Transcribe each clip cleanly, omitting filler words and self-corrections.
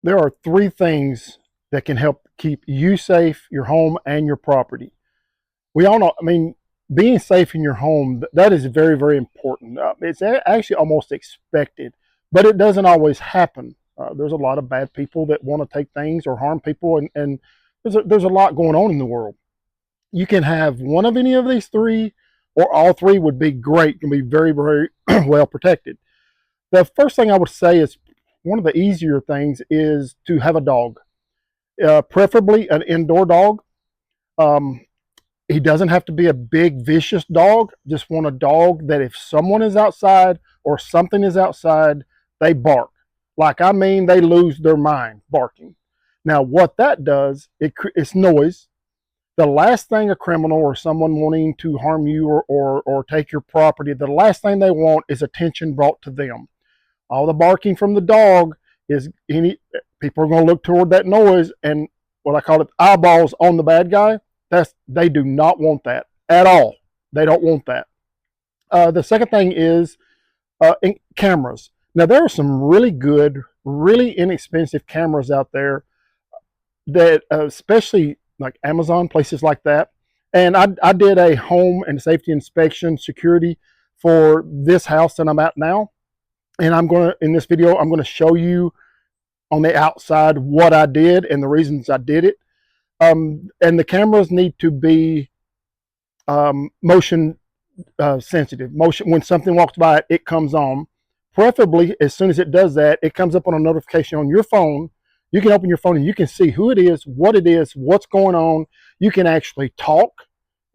There are three things that can help keep you safe, your home, and your property. We all know, I mean, being safe in your home, that is very, very important. It's actually almost expected, but it doesn't always happen. There's a lot of bad people that want to take things or harm people, and there's a lot going on in the world. You can have one of any of these three, or all three would be great, can be very, very well protected. The first thing I would say is one of the easier things is to have a dog, preferably an indoor dog. Um, he doesn't have to be a big, vicious dog. Just want a dog that if someone is outside or something is outside, they bark. Like, I mean, they lose their mind barking. Now, what that does, it's noise. The last thing a criminal or someone wanting to harm you or take your property, the last thing they want is attention brought to them. All the barking from the dog is any people are going to look toward that noise and what I call it eyeballs on the bad guy. They do not want that at all. They don't want that. The second thing is cameras. Now there are some really good, really inexpensive cameras out there that, especially like Amazon, places like that. And I did a home and safety inspection security for this house that I'm at now. And in this video, I'm going to show you on the outside what I did and the reasons I did it. And the cameras need to be motion sensitive. Motion, when something walks by, it comes on. Preferably, as soon as it does that, it comes up on a notification on your phone. You can open your phone and you can see who it is, what's going on. You can actually talk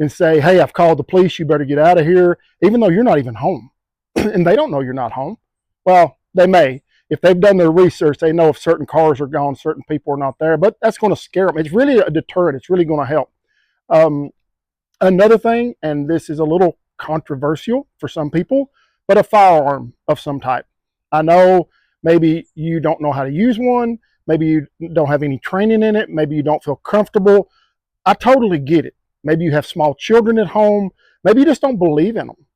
and say, hey, I've called the police. You better get out of here, even though you're not even home. And they don't know you're not home. Well, they may. If they've done their research, they know if certain cars are gone, certain people are not there. But that's going to scare them. It's really a deterrent. It's really going to help. Another thing, and this is a little controversial for some people, but a firearm of some type. I know maybe you don't know how to use one. Maybe you don't have any training in it. Maybe you don't feel comfortable. I totally get it. Maybe you have small children at home. Maybe you just don't believe in them.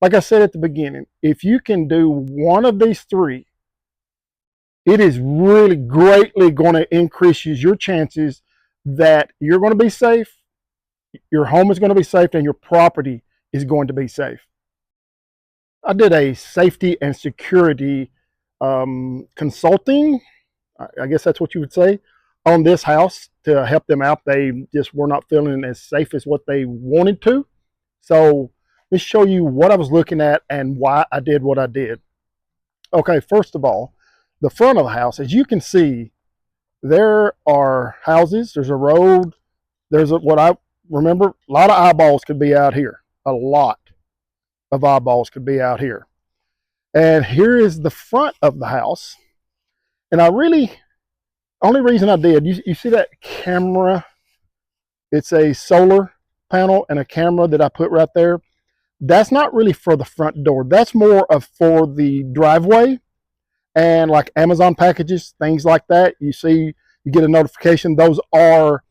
Like I said at the beginning, if you can do one of these three, it is really greatly going to increase your chances that you're going to be safe, your home is going to be safe, and your property is going to be safe. I did a safety and security consulting, I guess that's what you would say, on this house to help them out. They just were not feeling as safe as what they wanted to. So let's show you what I was looking at and why I did what I did. Okay, first of all, the front of the house, as you can see, there are houses, there's a road, what I remember, a lot of eyeballs could be out here. A lot of eyeballs could be out here. And here is the front of the house. And only reason I did, you see that camera? It's a solar panel and a camera that I put right there. That's not really for the front door. That's more of for the driveway and like Amazon packages, things like that. You see, you get a notification. Those are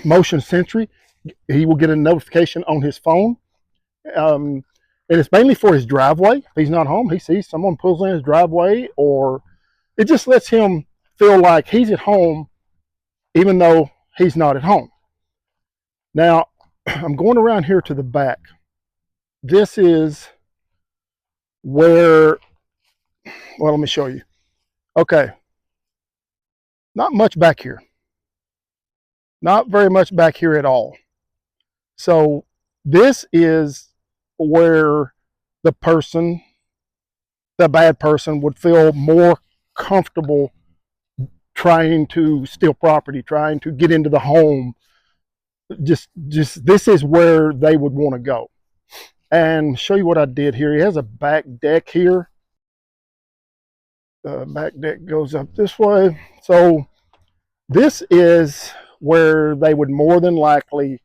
motion sensory. He will get a notification on his phone. And it's mainly for his driveway. If he's not home, he sees someone pulls in his driveway, or it just lets him feel like he's at home, even though he's not at home. Now, I'm going around here to the back. This is where, well, let me show you. Okay. Not much back here. Not very much back here at all. So this is where the bad person would feel more comfortable trying to steal property, trying to get into the home. Just this is where they would want to go. And show you what I did here. He has a back deck here. The back deck goes up this way. So this is where they would more than likely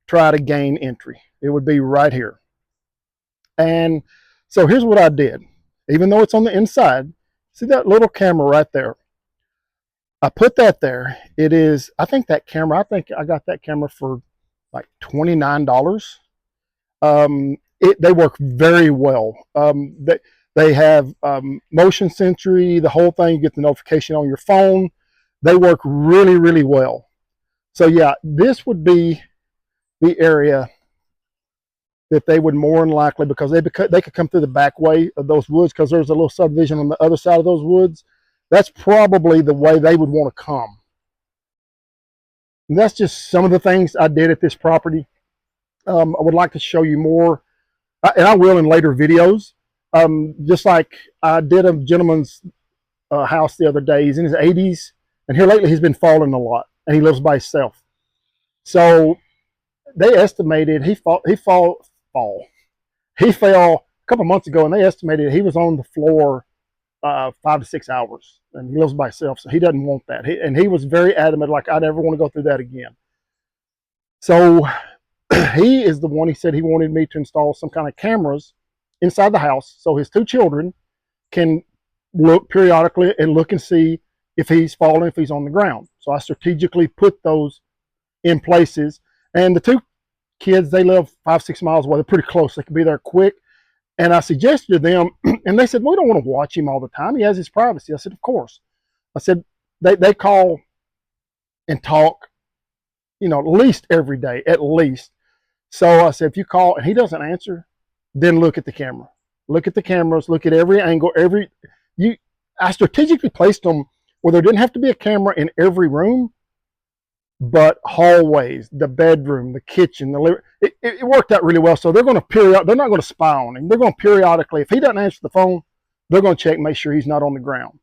try to gain entry. It would be right here. And so here's what I did. Even though it's on the inside, see that little camera right there? I put that there. It is, I think I got that camera for like $29. They work very well. They have motion sentry, the whole thing. You get the notification on your phone. They work really, really well. So yeah, this would be the area that they would more than likely, because they could come through the back way of those woods, because there's a little subdivision on the other side of those woods. That's probably the way they would want to come. And that's just some of the things I did at this property. I would like to show you more, and I will in later videos. Just like I did a gentleman's house the other day. He's in his 80s, and here lately he's been falling a lot, and he lives by himself. So they estimated he fell a couple months ago, and they estimated he was on the floor 5 to 6 hours, and he lives by himself, so he doesn't want that. And he was very adamant, like, I never want to go through that again. So he is the one. He said he wanted me to install some kind of cameras inside the house, so his 2 children can look periodically and look and see if he's falling, if he's on the ground. So I strategically put those in places, and the 2 kids, they live 5-6 miles away. They're pretty close. They can be there quick. And I suggested to them, and they said, we don't want to watch him all the time. He has his privacy. I said, of course. I said, they call and talk, at least every day, at least. So I said, if you call and he doesn't answer, then look at the camera. Look at the cameras. Look at every angle. I strategically placed them where there didn't have to be a camera in every room, but hallways, the bedroom, the kitchen, the living. It worked out really well. So they're not going to spy on him. They're going to periodically, if he doesn't answer the phone, they're going to check, make sure he's not on the ground.